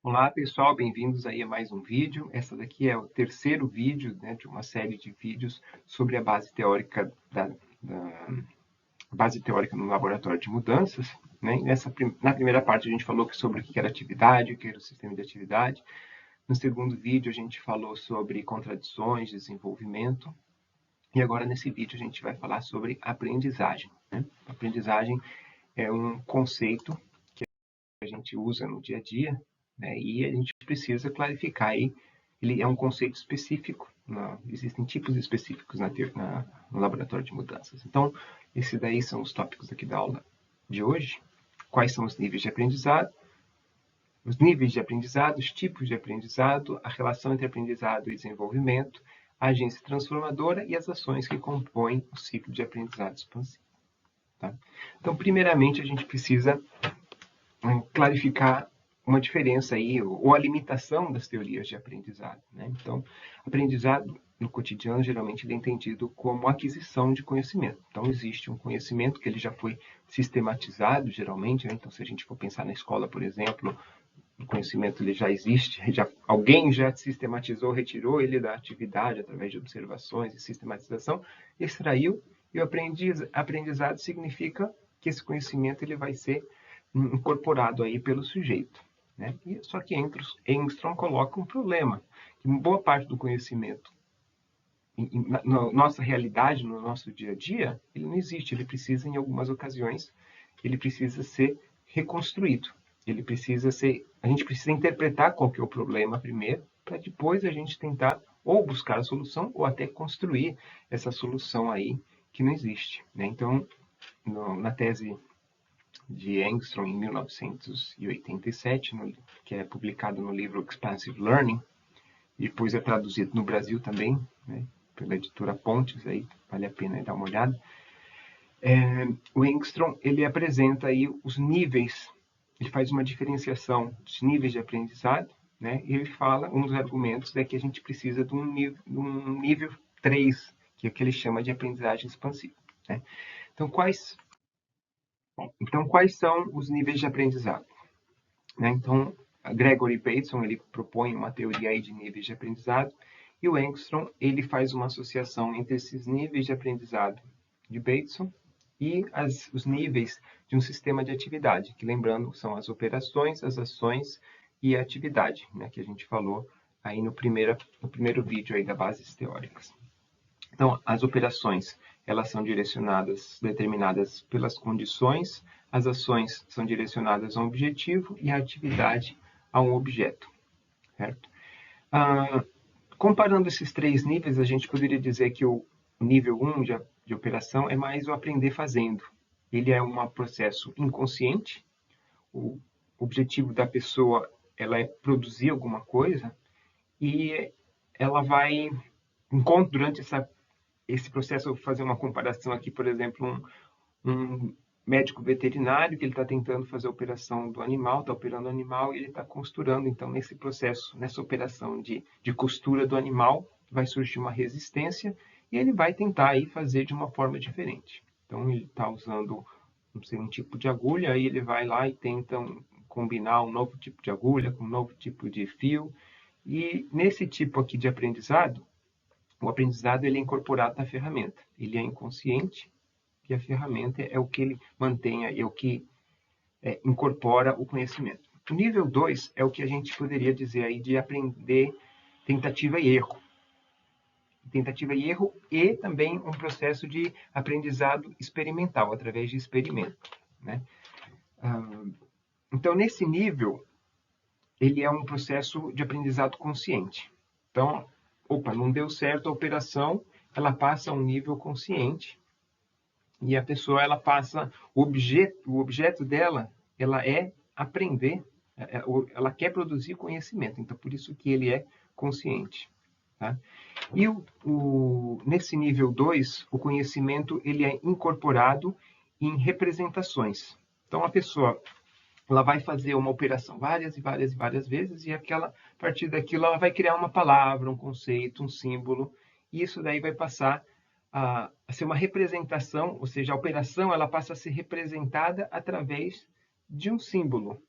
Olá pessoal, bem-vindos aí a mais um vídeo. Essa daqui é o terceiro vídeo, né, de uma série de vídeos sobre a base teórica base teórica no laboratório de mudanças. Né? Na primeira parte a gente falou sobre o que era atividade, o que era o sistema de atividade. No segundo vídeo a gente falou sobre contradições, desenvolvimento. E agora nesse vídeo a gente vai falar sobre aprendizagem. Né? Aprendizagem é um conceito que a gente usa no dia a dia, né? E a gente precisa clarificar aí. Ele é um conceito específico, existem tipos específicos no laboratório de mudanças. Então, esses daí são os tópicos aqui da aula de hoje. Quais são os níveis de aprendizado? Os níveis de aprendizado, os tipos de aprendizado, a relação entre aprendizado e desenvolvimento, a agência transformadora e as ações que compõem o ciclo de aprendizado expansivo. Tá? Então, primeiramente, a gente precisa clarificar uma diferença aí, ou a limitação das teorias de aprendizado. Né? Então, aprendizado no cotidiano geralmente é entendido como aquisição de conhecimento. Então, existe um conhecimento que ele já foi sistematizado, geralmente. Né? Então, se a gente for pensar na escola, por exemplo, o conhecimento ele já existe, alguém já sistematizou, retirou ele da atividade através de observações e sistematização, extraiu, e o aprendizado significa que esse conhecimento ele vai ser incorporado aí pelo sujeito. Né? Só que Engstrom coloca um problema, que boa parte do conhecimento, na nossa realidade, no nosso dia a dia, ele não existe, ele precisa, em algumas ocasiões, ele precisa ser reconstruído. A gente precisa interpretar qual que é o problema primeiro, para depois a gente tentar ou buscar a solução, ou até construir essa solução aí que não existe. Né? Então, na tese de Engstrom em 1987, que é publicado no livro Expansive Learning, e depois é traduzido no Brasil também, né, pela editora Pontes, aí vale a pena dar uma olhada. O Engstrom ele apresenta aí os níveis, ele faz uma diferenciação dos níveis de aprendizado, né, e ele fala, um dos argumentos é que a gente precisa de um nível 3, que é o que ele chama de aprendizagem expansiva. Né? Então, quais são os níveis de aprendizado? Né? Então, Gregory Bateson ele propõe uma teoria aí de níveis de aprendizado, e o Engstrom ele faz uma associação entre esses níveis de aprendizado de Bateson e os níveis de um sistema de atividade, que, lembrando, são as operações, as ações e a atividade, né, que a gente falou aí no primeiro vídeo aí das bases teóricas. Então, as operações, elas são determinadas pelas condições, as ações são direcionadas a um objetivo e a atividade a um objeto, certo? Comparando esses três níveis, a gente poderia dizer que o nível 1 de operação é mais o aprender fazendo. Ele é um processo inconsciente, o objetivo da pessoa ela é produzir alguma coisa e ela vai, durante esse processo, eu vou fazer uma comparação aqui, por exemplo, um médico veterinário que ele está tentando fazer a operação do animal, está operando o animal e ele está costurando. Então, nesse processo, nessa operação de costura do animal, vai surgir uma resistência e ele vai tentar aí fazer de uma forma diferente. Então, ele está usando, não sei, um tipo de agulha, aí ele vai lá e tenta combinar um novo tipo de agulha com um novo tipo de fio. E nesse tipo aqui de aprendizado, o aprendizado ele é incorporado na ferramenta. Ele é inconsciente e a ferramenta é o que ele mantém, é o que incorpora o conhecimento. O nível 2 é o que a gente poderia dizer aí de aprender tentativa e erro. Tentativa e erro e também um processo de aprendizado experimental, através de experimento. Né? Então, nesse nível, ele é um processo de aprendizado consciente. Então, não deu certo a operação, ela passa a um nível consciente e a pessoa ela passa o objeto dela, ela é aprender, ela quer produzir conhecimento. Então, por isso que ele é consciente. Tá? E nesse nível 2, o conhecimento ele é incorporado em representações. Então, a pessoa ela vai fazer uma operação várias e várias e várias vezes e a partir daquilo ela vai criar uma palavra, um conceito, um símbolo, e isso daí vai passar a ser uma representação, ou seja, a operação ela passa a ser representada através de um símbolo,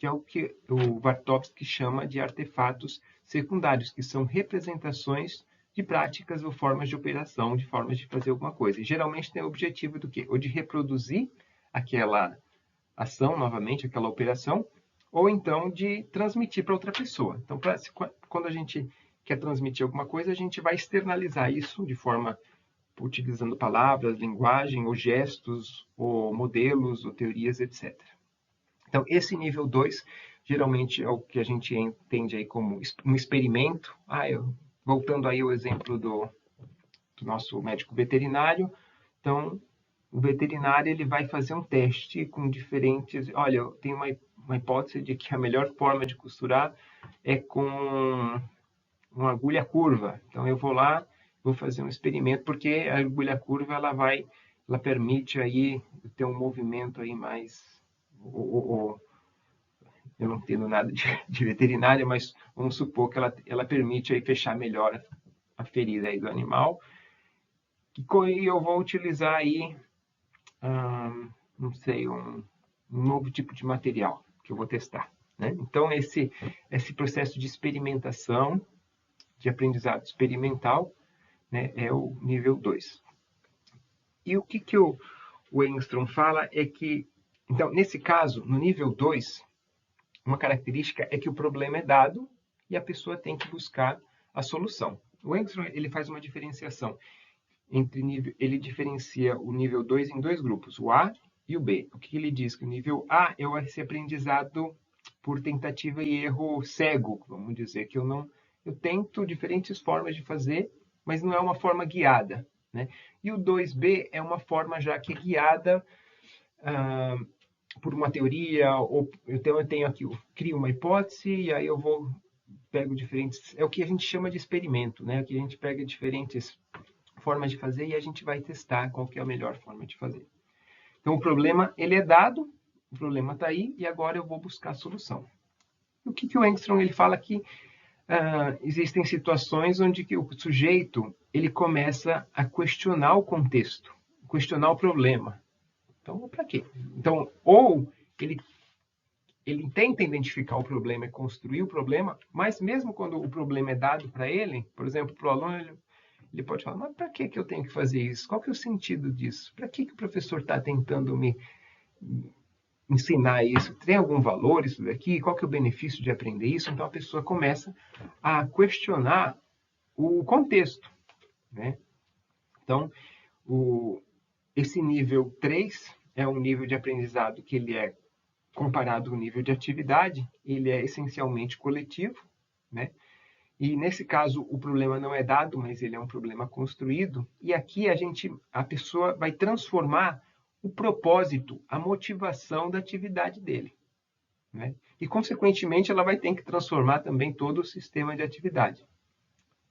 que é o que o Bartowski chama de artefatos secundários, que são representações de práticas ou formas de operação, de formas de fazer alguma coisa. E geralmente tem o objetivo do quê? Ou de reproduzir aquela ação novamente, aquela operação, ou então de transmitir para outra pessoa. Então, quando a gente quer transmitir alguma coisa, a gente vai externalizar isso de forma utilizando palavras, linguagem, ou gestos, ou modelos, ou teorias, etc. Então, esse nível 2, geralmente é o que a gente entende aí como um experimento. Voltando aí ao exemplo do nosso médico veterinário. Então, o veterinário ele vai fazer um teste com diferentes... Olha, eu tenho uma hipótese de que a melhor forma de costurar é com uma agulha curva. Então, eu vou lá, vou fazer um experimento, porque a agulha curva ela permite aí ter um movimento aí mais... eu não entendo nada de veterinária, mas vamos supor que ela permite aí fechar melhor a ferida aí do animal. E eu vou utilizar aí, não sei, um novo tipo de material que eu vou testar, né? Então, esse processo de experimentação, de aprendizado experimental, né, é o nível 2. E o que o Engstrom fala é que, então, nesse caso, no nível 2, uma característica é que o problema é dado e a pessoa tem que buscar a solução. O Engstrom ele faz uma diferenciação ele diferencia o nível 2 em dois grupos, o A e o B. O que ele diz? Que o nível A é esse aprendizado por tentativa e erro cego, vamos dizer, que eu tento diferentes formas de fazer, mas não é uma forma guiada, né? E o 2B é uma forma já que é guiada por uma teoria, ou então eu tenho aqui, eu crio uma hipótese e aí eu pego diferentes, é o que a gente chama de experimento, né? Que a gente pega diferentes formas de fazer e a gente vai testar qual que é a melhor forma de fazer. Então, o problema, ele é dado, o problema está aí, e agora eu vou buscar a solução. O que o Engstrom ele fala que existem situações onde que o sujeito ele começa a questionar o contexto, questionar o problema. Então, para quê? Então, ou ele tenta identificar o problema e construir o problema, mas mesmo quando o problema é dado para ele, por exemplo, para o aluno, ele pode falar, mas para que eu tenho que fazer isso? Qual que é o sentido disso? Para que o professor está tentando me ensinar isso? Tem algum valor isso daqui? Qual que é o benefício de aprender isso? Então a pessoa começa a questionar o contexto, né? Então, esse nível 3 é um nível de aprendizado que ele é comparado ao nível de atividade, ele é essencialmente coletivo, né? E nesse caso o problema não é dado, mas ele é um problema construído. E aqui a pessoa vai transformar o propósito, a motivação da atividade dele, né? E consequentemente ela vai ter que transformar também todo o sistema de atividade,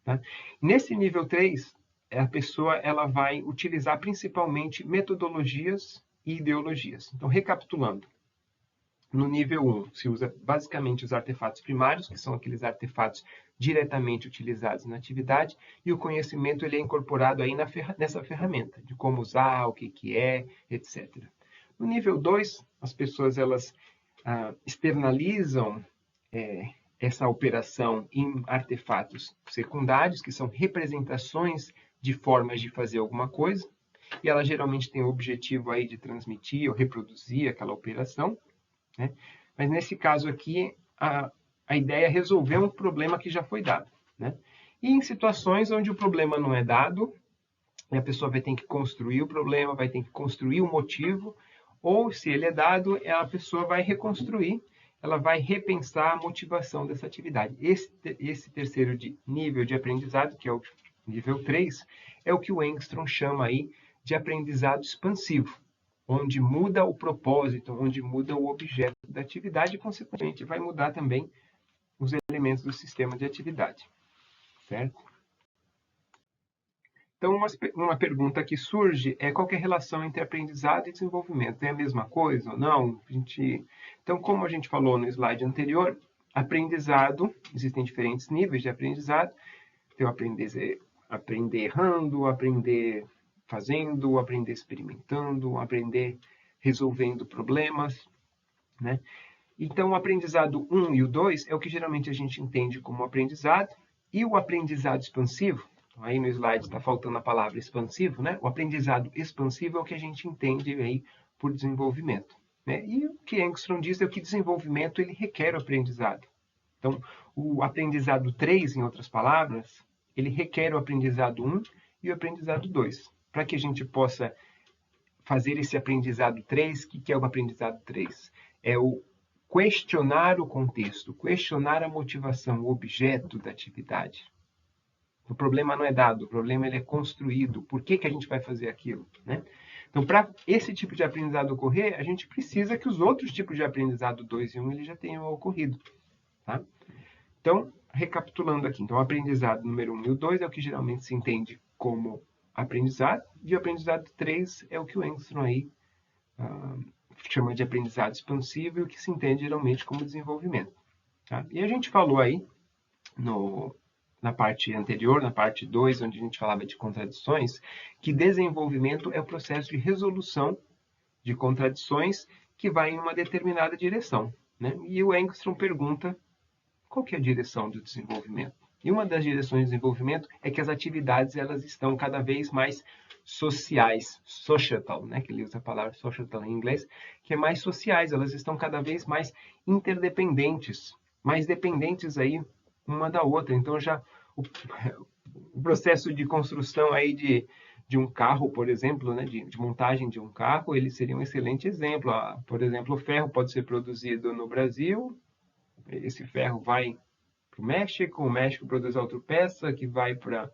tá? Nesse nível 3, a pessoa ela vai utilizar principalmente metodologias e ideologias. Então, recapitulando, no nível 1, se usa basicamente os artefatos primários, que são aqueles artefatos diretamente utilizados na atividade, e o conhecimento ele é incorporado aí nessa ferramenta, de como usar, o que é, etc. No nível 2, as pessoas elas externalizam essa operação em artefatos secundários, que são representações de formas de fazer alguma coisa, e ela geralmente tem o objetivo aí de transmitir ou reproduzir aquela operação, né? Mas nesse caso aqui, a ideia é resolver um problema que já foi dado, né? E em situações onde o problema não é dado, a pessoa vai ter que construir o problema, vai ter que construir o motivo, ou se ele é dado, a pessoa vai reconstruir, ela vai repensar a motivação dessa atividade. Esse terceiro nível de aprendizado, que é o nível 3, é o que o Engstrom chama aí de aprendizado expansivo, onde muda o propósito, onde muda o objeto da atividade e, consequentemente, vai mudar também os elementos do sistema de atividade, certo? Então, uma pergunta que surge é qual é a relação entre aprendizado e desenvolvimento? É a mesma coisa ou não? Então, como a gente falou no slide anterior, aprendizado, existem diferentes níveis de aprendizado. Tem o aprender errando, aprender fazendo, aprender experimentando, aprender resolvendo problemas, né? Então, o aprendizado 1 e o 2 é o que geralmente a gente entende como aprendizado, e o aprendizado expansivo, aí no slide está faltando a palavra expansivo, né? O aprendizado expansivo é o que a gente entende aí por desenvolvimento, né? E o que Engstrom diz é que desenvolvimento ele requer o aprendizado. Então, o aprendizado 3, em outras palavras, ele requer o aprendizado 1 e o aprendizado 2. Para que a gente possa fazer esse aprendizado 3, o que é o aprendizado 3? É o questionar o contexto, questionar a motivação, o objeto da atividade. O problema não é dado, o problema ele é construído. Por que a gente vai fazer aquilo, né? Então, para esse tipo de aprendizado ocorrer, a gente precisa que os outros tipos de aprendizado 2 e 1 ele já tenham ocorrido, tá? Então, recapitulando aqui. Então, o aprendizado número 1 e o 2 é o que geralmente se entende como aprendizado, e o aprendizado 3 é o que o Engstrom aí chama de aprendizado expansivo e o que se entende geralmente como desenvolvimento. Tá? E a gente falou aí na parte anterior, na parte 2, onde a gente falava de contradições, que desenvolvimento é o processo de resolução de contradições que vai em uma determinada direção, né? E o Engstrom pergunta qual que é a direção do desenvolvimento. E uma das direções do desenvolvimento é que as atividades elas estão cada vez mais sociais, societal, né? Que ele usa a palavra societal em inglês, que é mais sociais, elas estão cada vez mais interdependentes, mais dependentes aí uma da outra. Então já o processo de construção aí de um carro, por exemplo, né, de montagem de um carro, ele seria um excelente exemplo. Por exemplo, o ferro pode ser produzido no Brasil, esse ferro vai para o México produz outra peça que vai para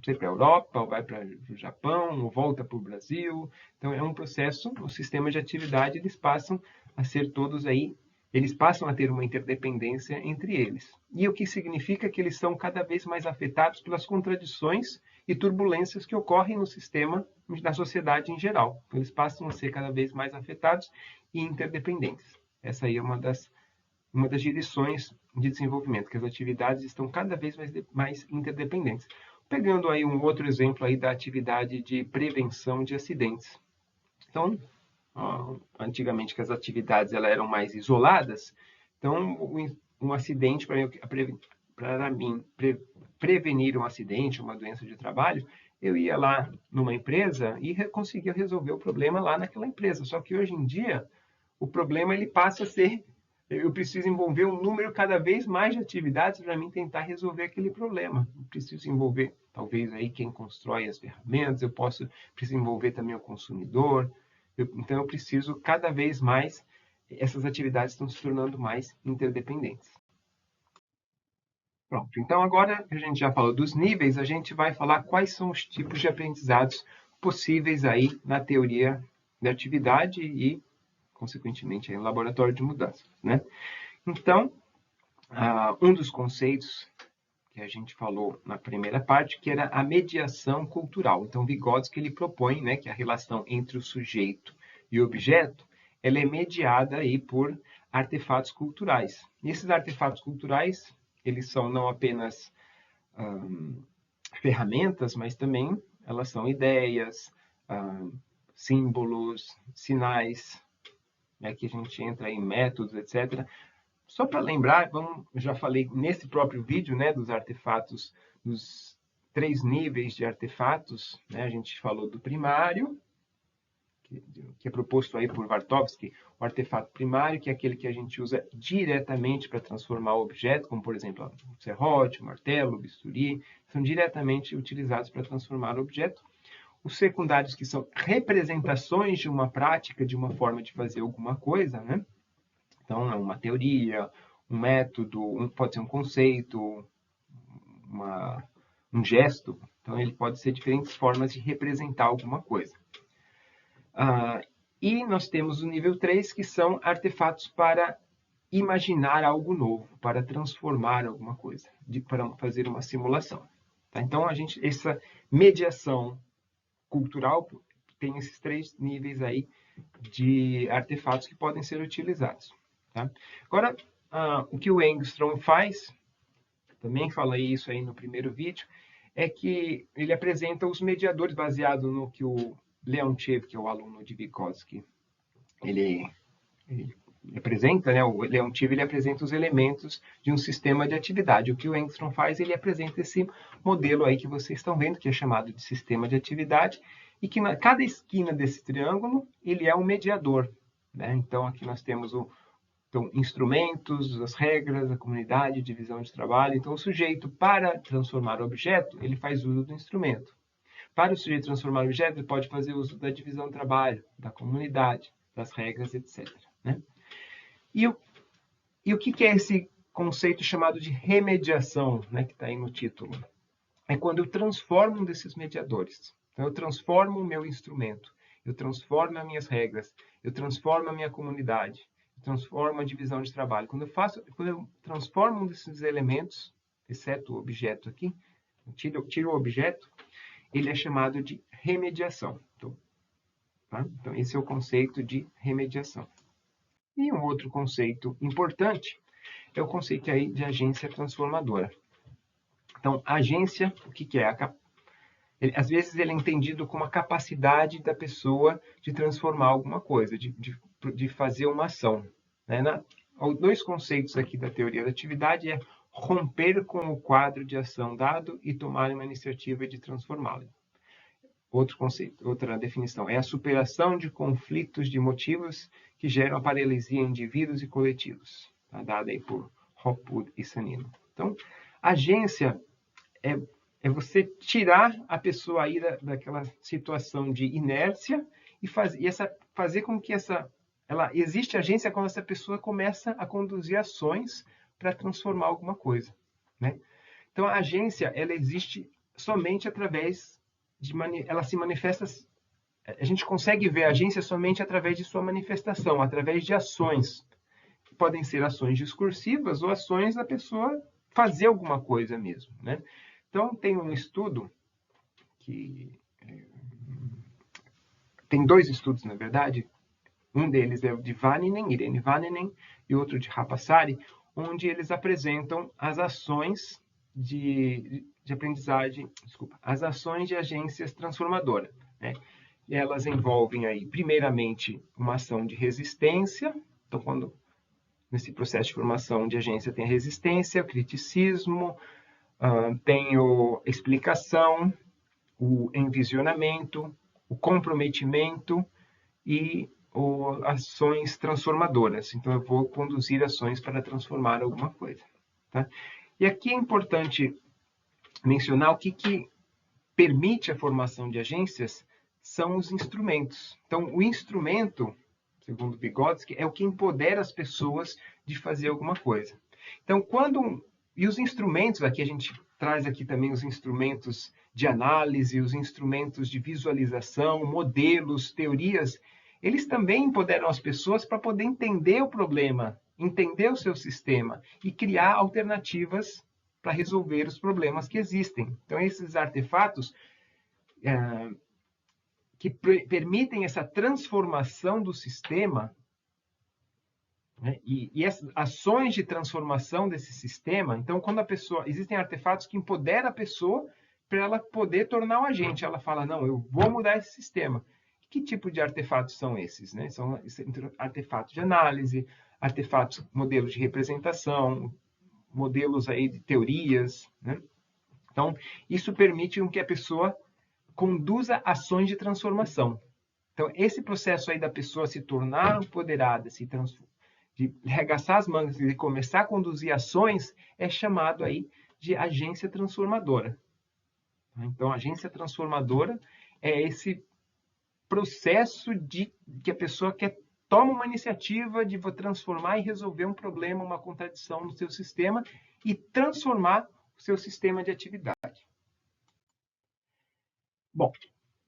a Europa, ou vai para o Japão, ou volta para o Brasil. Então é um processo, os sistemas de atividade eles passam a ser todos aí, eles passam a ter uma interdependência entre eles. E o que significa que eles são cada vez mais afetados pelas contradições e turbulências que ocorrem no sistema, na sociedade em geral. Então, eles passam a ser cada vez mais afetados e interdependentes. Essa aí é uma das direções de desenvolvimento, que as atividades estão cada vez mais interdependentes. Pegando aí um outro exemplo aí da atividade de prevenção de acidentes. Então, antigamente que as atividades elas eram mais isoladas, então um acidente para mim prevenir um acidente, uma doença de trabalho, eu ia lá numa empresa e conseguia resolver o problema lá naquela empresa. Só que hoje em dia o problema ele passa a ser eu preciso envolver um número cada vez mais de atividades para mim tentar resolver aquele problema. Eu preciso envolver, talvez, aí quem constrói as ferramentas, preciso envolver também o consumidor. Então, eu preciso cada vez mais, essas atividades estão se tornando mais interdependentes. Pronto, então agora que a gente já falou dos níveis, a gente vai falar quais são os tipos de aprendizados possíveis aí na teoria da atividade e consequentemente, em laboratório de mudanças, né? Então, um dos conceitos que a gente falou na primeira parte, que era a mediação cultural. Então, Vygotsky ele propõe, né, que a relação entre o sujeito e o objeto, ela é mediada aí por artefatos culturais. E esses artefatos culturais, eles são não apenas ferramentas, mas também elas são ideias, símbolos, sinais, né, que a gente entra em métodos, etc. Só para lembrar, já falei nesse próprio vídeo, né, dos artefatos, dos 3 níveis de artefatos, né, a gente falou do primário, que é proposto aí por Wartowski, o artefato primário, que é aquele que a gente usa diretamente para transformar o objeto, como por exemplo o serrote, o martelo, o bisturi, são diretamente utilizados para transformar o objeto. Os secundários, que são representações de uma prática, de uma forma de fazer alguma coisa, né? Então, é uma teoria, um método, pode ser um conceito, um gesto. Então, ele pode ser diferentes formas de representar alguma coisa. E nós temos o nível 3, que são artefatos para imaginar algo novo, para transformar alguma coisa, para fazer uma simulação. Tá? Então, essa mediação cultural tem esses 3 níveis aí de artefatos que podem ser utilizados. Tá? Agora, o que o Engstrom faz, também falei isso aí no primeiro vídeo, é que ele apresenta os mediadores baseado no que o Leontiev, que é o aluno de Vygotsky, ele apresenta, né, o leontivo ele apresenta os elementos de um sistema de atividade. O que o Engstrom faz, ele apresenta esse modelo aí que vocês estão vendo, que é chamado de sistema de atividade, e que cada esquina desse triângulo, ele é um mediador, né? Então, aqui nós temos então, instrumentos, as regras, a comunidade, divisão de trabalho. Então, o sujeito, para transformar o objeto, ele faz uso do instrumento. Para o sujeito transformar o objeto, ele pode fazer uso da divisão de trabalho, da comunidade, das regras, etc. Né? E o que é esse conceito chamado de remediação, né, que está aí no título? É quando eu transformo um desses mediadores. Então, eu transformo o meu instrumento, eu transformo as minhas regras, eu transformo a minha comunidade, eu transformo a divisão de trabalho. Quando eu transformo um desses elementos, exceto o objeto aqui, tiro o objeto, ele é chamado de remediação. Então, esse é o conceito de remediação. E um outro conceito importante é o conceito aí de agência transformadora. Então, agência, o que é? Às vezes ele é entendido como a capacidade da pessoa de transformar alguma coisa, de fazer uma ação. Né? Dois conceitos aqui da teoria da atividade é romper com o quadro de ação dado e tomar uma iniciativa de transformá-lo. Outro conceito, outra definição, é a superação de conflitos de motivos que geram a paralisia em indivíduos e coletivos, tá? Dada aí por Hopwood e Sanino. Então, agência é você tirar a pessoa aí daquela situação de inércia e fazer com que existe agência quando essa pessoa começa a conduzir ações para transformar alguma coisa, né? Então, a agência, ela existe somente através ela se manifesta, a gente consegue ver a agência somente através de sua manifestação, através de ações, que podem ser ações discursivas ou ações da pessoa fazer alguma coisa mesmo, né? Então, tem um estudo que tem dois estudos, na verdade. Um deles é o de Irene Vaninen, e outro de Rapasari, onde eles apresentam as ações de aprendizagem, as ações de agências transformadoras, né? E elas envolvem aí, primeiramente, uma ação de resistência. Então, nesse processo de formação de agência tem a resistência, o criticismo, tem a explicação, o envisionamento, o comprometimento e ações transformadoras. Então, eu vou conduzir ações para transformar alguma coisa. Tá? E aqui é importante mencionar o que permite a formação de agências são os instrumentos. Então, o instrumento, segundo Vygotsky, é o que empodera as pessoas de fazer alguma coisa. Então, e os instrumentos, aqui a gente traz aqui também os instrumentos de análise, os instrumentos de visualização, modelos, teorias, eles também empoderam as pessoas para poder entender o problema, entender o seu sistema e criar alternativas para resolver os problemas que existem. Então, esses artefatos que permitem essa transformação do sistema, né? E essas ações de transformação desse sistema, então, quando existem artefatos que empoderam a pessoa para ela poder tornar um agente. Ela fala, não, eu vou mudar esse sistema. Que tipo de artefatos são esses? Né? São artefatos de análise, artefatos, modelos de representação, modelos aí de teorias, né? Então, isso permite que a pessoa conduza ações de transformação. Então, esse processo aí da pessoa se tornar empoderada, de arregaçar as mangas e começar a conduzir ações, é chamado aí de agência transformadora. Então, a agência transformadora é esse processo que a pessoa toma uma iniciativa de transformar e resolver um problema, uma contradição no seu sistema e transformar o seu sistema de atividade. Bom,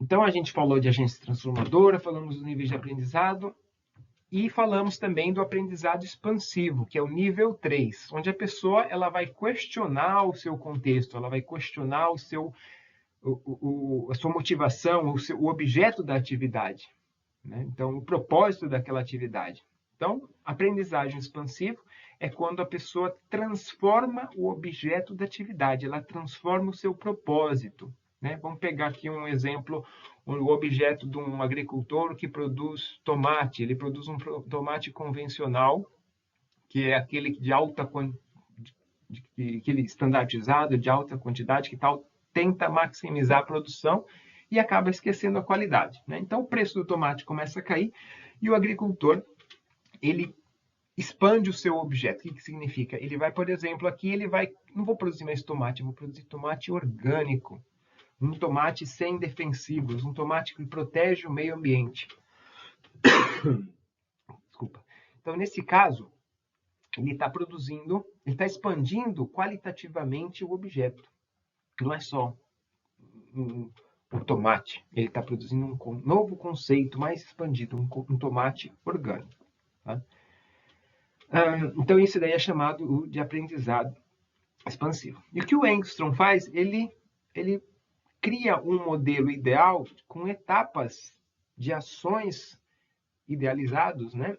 então a gente falou de agência transformadora, falamos do nível de aprendizado e falamos também do aprendizado expansivo, que é o nível 3, onde a pessoa ela vai questionar o seu contexto, ela vai questionar a sua motivação, o objeto da atividade, né? Então, o propósito daquela atividade. Então, aprendizagem expansiva é quando a pessoa transforma o objeto da atividade, ela transforma o seu propósito. né? Vamos pegar aqui um exemplo, o objeto de um agricultor que produz tomate. Ele produz um tomate convencional, que é aquele de alta aquele estandartizado, de alta quantidade, que tal, tenta maximizar a produção e acaba esquecendo a qualidade, né? Então, o preço do tomate começa a cair e o agricultor, ele expande o seu objeto. O que significa? Ele vai, por exemplo, aqui ele vai, não vou produzir mais tomate, vou produzir tomate orgânico, um tomate sem defensivos, um tomate que protege o meio ambiente. Desculpa. Então, nesse caso, ele está produzindo, ele está expandindo qualitativamente o objeto. Não é só um tomate, ele está produzindo um novo conceito mais expandido, um tomate orgânico. Tá? Então, isso daí é chamado de aprendizado expansivo. E o que o Engstrom faz? Ele cria um modelo ideal com etapas de ações idealizados, né?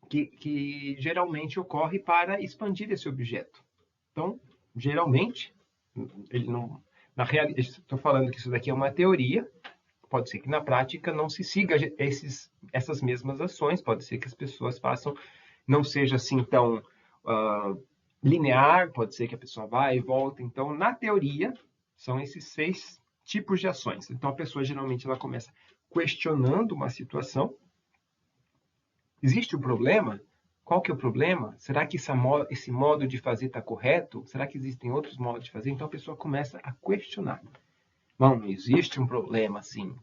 Que geralmente ocorre para expandir esse objeto. Então, geralmente, ele não, na realidade, estou falando que isso daqui é uma teoria, pode ser que na prática não se siga essas mesmas ações, pode ser que as pessoas façam, não seja assim tão linear, pode ser que a pessoa vá e volta. Então, na teoria, são esses 6 tipos de ações. Então, a pessoa geralmente ela começa questionando uma situação. Existe um problema? Qual que é o problema? Será que esse modo de fazer está correto? Será que existem outros modos de fazer? Então a pessoa começa a questionar. Não, existe um problema, sim.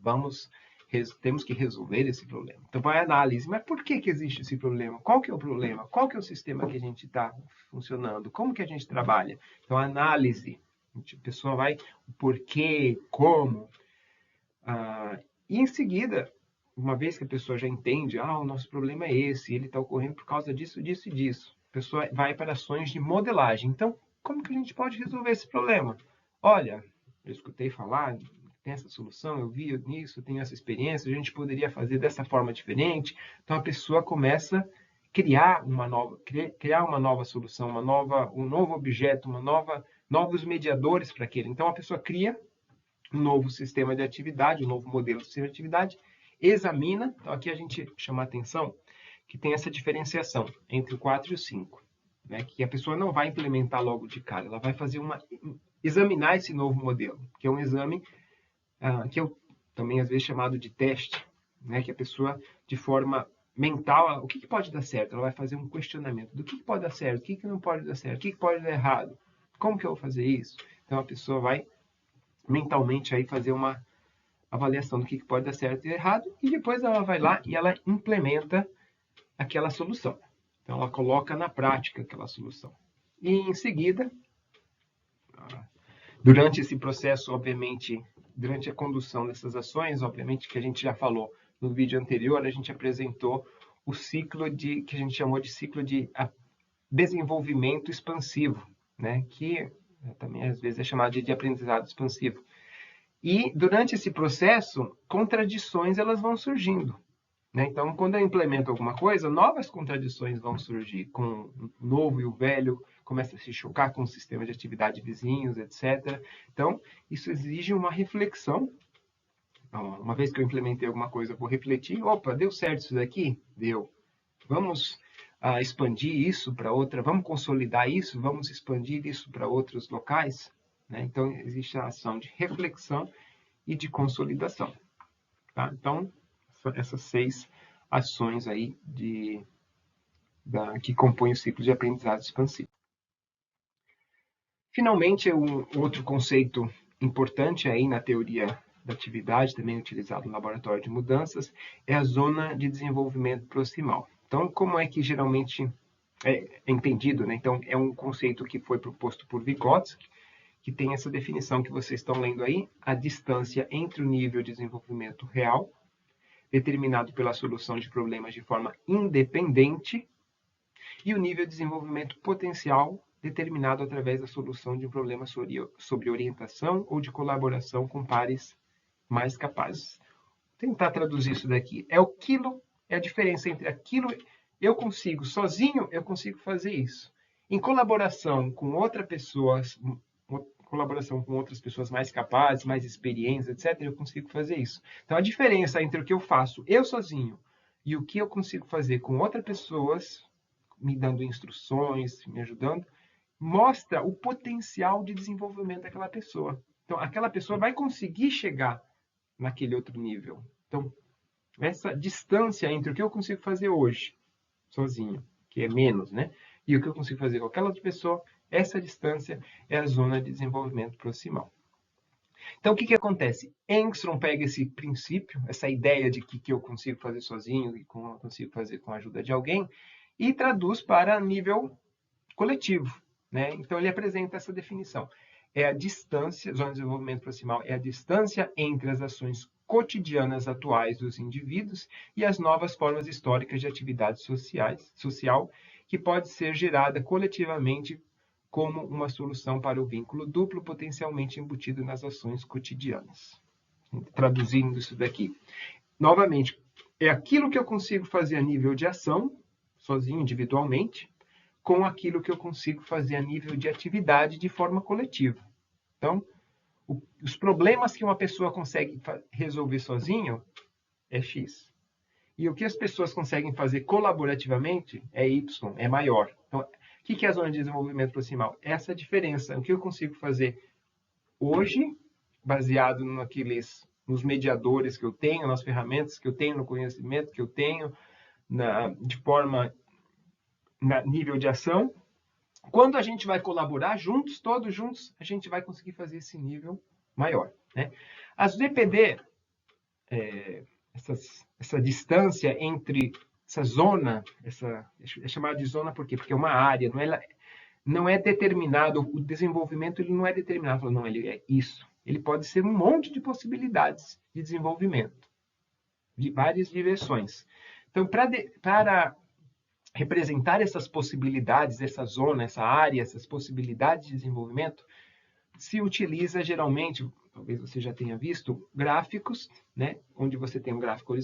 Temos que resolver esse problema. Então vai a análise. Mas por que existe esse problema? Qual que é o problema? Qual que é o sistema que a gente está funcionando? Como que a gente trabalha? Então a análise. A pessoa vai o porquê, como. E em seguida, uma vez que a pessoa já entende, o nosso problema é esse, ele está ocorrendo por causa disso, disso e disso. A pessoa vai para ações de modelagem. Então, como que a gente pode resolver esse problema? Olha, eu escutei falar, tem essa solução, eu vi nisso, tenho essa experiência, a gente poderia fazer dessa forma diferente. Então, a pessoa começa a criar uma nova solução, um novo objeto, novos mediadores para aquele. Então, a pessoa cria um novo sistema de atividade, um novo modelo de sistema de atividade, examina. Então, aqui a gente chama a atenção que tem essa diferenciação entre o 4 e o 5, né? Que a pessoa não vai implementar logo de cara, ela vai fazer examinar esse novo modelo, que é um exame que é também às vezes chamado de teste, né? Que a pessoa, de forma mental, o que pode dar certo? Ela vai fazer um questionamento do que pode dar certo, o que não pode dar certo, o que pode dar errado, como que eu vou fazer isso? Então, a pessoa vai mentalmente aí fazer uma avaliação do que pode dar certo e errado, e depois ela vai lá e ela implementa aquela solução. Então, ela coloca na prática aquela solução. E, em seguida, durante esse processo, obviamente, durante a condução dessas ações, obviamente, que a gente já falou no vídeo anterior, a gente apresentou o ciclo que a gente chamou de ciclo de desenvolvimento expansivo, né? Que também às vezes é chamado de aprendizado expansivo. E durante esse processo, contradições elas vão surgindo, né? Então, quando eu implemento alguma coisa, novas contradições vão surgir, com o novo e o velho começa a se chocar com o sistema de atividade vizinhos, etc. Então, isso exige uma reflexão. Uma vez que eu implementei alguma coisa, eu vou refletir. Opa, deu certo isso daqui? Deu. Vamos expandir isso para outra, vamos consolidar isso, vamos expandir isso para outros locais, né? Então, existe a ação de reflexão e de consolidação. Tá? Então, essas 6 ações aí que compõem o ciclo de aprendizado expansivo. Finalmente, um outro conceito importante aí na teoria da atividade, também utilizado no laboratório de mudanças, é a zona de desenvolvimento proximal. Então, como é que geralmente é entendido, né? Então, é um conceito que foi proposto por Vygotsky, que tem essa definição que vocês estão lendo aí, a distância entre o nível de desenvolvimento real, determinado pela solução de problemas de forma independente, e o nível de desenvolvimento potencial, determinado através da solução de um problema sobre orientação ou de colaboração com pares mais capazes. Vou tentar traduzir isso daqui. É a diferença entre aquilo eu consigo sozinho, eu consigo fazer isso. Em colaboração com outra pessoa, com colaboração com outras pessoas mais capazes, mais experientes, etc., eu consigo fazer isso. Então, a diferença entre o que eu faço eu sozinho e o que eu consigo fazer com outras pessoas, me dando instruções, me ajudando, mostra o potencial de desenvolvimento daquela pessoa. Então, aquela pessoa vai conseguir chegar naquele outro nível. Então, essa distância entre o que eu consigo fazer hoje, sozinho, que é menos, né? E o que eu consigo fazer com aquela outra pessoa, essa distância é a zona de desenvolvimento proximal. Então, o que acontece? Engstrom pega esse princípio, essa ideia de que eu consigo fazer sozinho e como eu consigo fazer com a ajuda de alguém, e traduz para nível coletivo, né? Então, ele apresenta essa definição. É a distância, zona de desenvolvimento proximal, é a distância entre as ações cotidianas atuais dos indivíduos e as novas formas históricas de atividade social que pode ser gerada coletivamente como uma solução para o vínculo duplo potencialmente embutido nas ações cotidianas. Traduzindo isso daqui. Novamente, é aquilo que eu consigo fazer a nível de ação, sozinho, individualmente, com aquilo que eu consigo fazer a nível de atividade de forma coletiva. Então, os problemas que uma pessoa consegue resolver sozinho é X. E o que as pessoas conseguem fazer colaborativamente é Y, é maior. Então, o que é a zona de desenvolvimento proximal? Essa diferença. O que eu consigo fazer hoje, baseado nos mediadores que eu tenho, nas ferramentas que eu tenho, no conhecimento que eu tenho, de forma nível de ação. Quando a gente vai colaborar juntos, todos juntos, a gente vai conseguir fazer esse nível maior, né? As DPD, essa distância entre essa zona, é chamada de zona por quê? Porque é uma área, não é determinado, o desenvolvimento ele não é determinado, não, ele é isso. Ele pode ser um monte de possibilidades de desenvolvimento, de várias direções. Então, para representar essas possibilidades, essa zona, essa área, essas possibilidades de desenvolvimento, se utiliza geralmente, talvez você já tenha visto, gráficos, né? Onde você tem um gráfico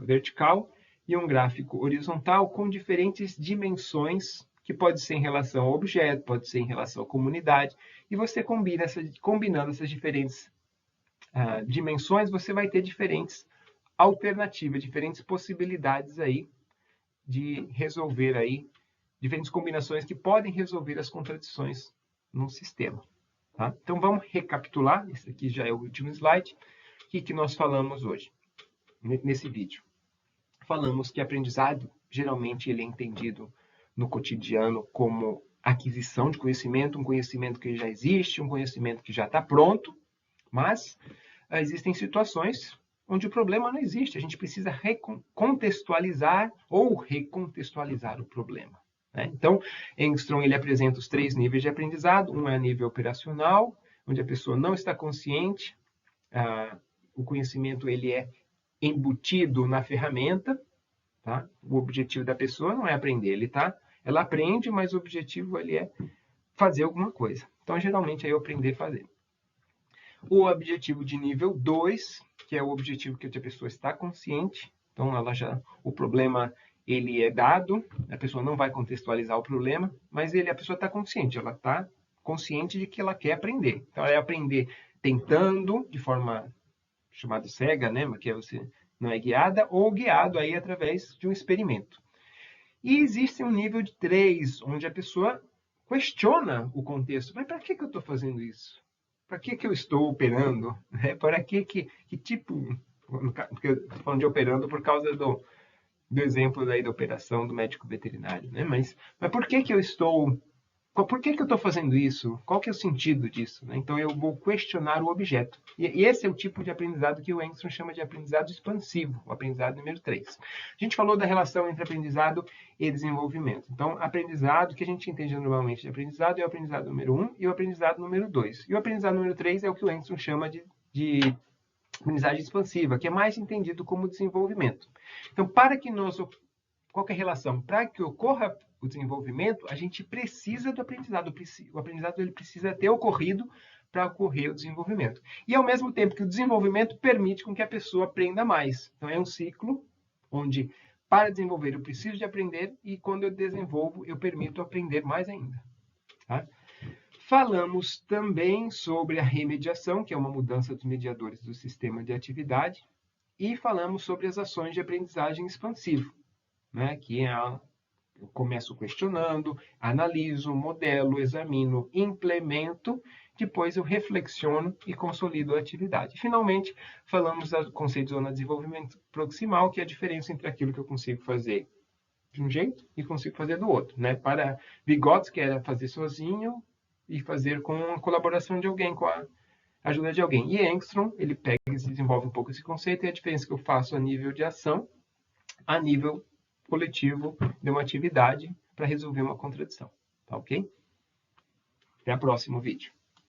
vertical e um gráfico horizontal com diferentes dimensões, que pode ser em relação ao objeto, pode ser em relação à comunidade, e você combinando essas diferentes dimensões, você vai ter diferentes alternativas, diferentes possibilidades aí de resolver aí diferentes combinações que podem resolver as contradições num sistema. Tá? Então, vamos recapitular. Esse aqui já é o último slide. O que nós falamos hoje, nesse vídeo? Falamos que aprendizado, geralmente, ele é entendido no cotidiano como aquisição de conhecimento, um conhecimento que já existe, um conhecimento que já está pronto, mas existem situações onde o problema não existe. A gente precisa contextualizar ou recontextualizar o problema. Né? Então, Engstrom ele apresenta os 3 níveis de aprendizado. Um é a nível operacional, onde a pessoa não está consciente. O conhecimento ele é embutido na ferramenta. Tá? O objetivo da pessoa não é aprender. Ela aprende, mas o objetivo ele é fazer alguma coisa. Então, geralmente, é eu aprender a fazer. O objetivo de nível 2, que é o objetivo que a pessoa está consciente. Então, o problema ele é dado, a pessoa não vai contextualizar o problema, mas a pessoa está consciente, ela está consciente de que ela quer aprender. Então, ela vai aprender tentando, de forma chamada cega, né? Que você não é guiada, ou guiado aí através de um experimento. E existe um nível de 3, onde a pessoa questiona o contexto. Mas para que eu estou fazendo isso? Para que eu estou operando? Para que tipo... Porque eu estou falando de operando por causa do exemplo daí da operação do médico veterinário, né? Mas por que eu estou... Por que eu estou fazendo isso? Qual que é o sentido disso? Né? Então, eu vou questionar o objeto. E esse é o tipo de aprendizado que o Engstrom chama de aprendizado expansivo, o aprendizado número 3. A gente falou da relação entre aprendizado e desenvolvimento. Então, aprendizado, que a gente entende normalmente de aprendizado, é o aprendizado número 1 e o aprendizado número 2. E o aprendizado número 3 é o que o Engstrom chama de aprendizagem expansiva, que é mais entendido como desenvolvimento. Então, qual é a relação? Para que ocorra o desenvolvimento, a gente precisa do aprendizado. O aprendizado ele precisa ter ocorrido para ocorrer o desenvolvimento. E, ao mesmo tempo que o desenvolvimento permite com que a pessoa aprenda mais. Então, é um ciclo onde, para desenvolver, eu preciso de aprender e, quando eu desenvolvo, eu permito aprender mais ainda. Tá? Falamos também sobre a remediação, que é uma mudança dos mediadores do sistema de atividade, e falamos sobre as ações de aprendizagem expansiva, né? Que é eu começo questionando, analiso, modelo, examino, implemento, depois eu reflexiono e consolido a atividade. Finalmente, falamos do conceito de zona de desenvolvimento proximal, que é a diferença entre aquilo que eu consigo fazer de um jeito e consigo fazer do outro, né? Para Vygotsky era fazer sozinho e fazer com a colaboração de alguém, com a ajuda de alguém. E Engstrom, ele pega e desenvolve um pouco esse conceito e a diferença que eu faço a nível de ação, a nível coletivo de uma atividade para resolver uma contradição. Tá ok? Até o próximo vídeo.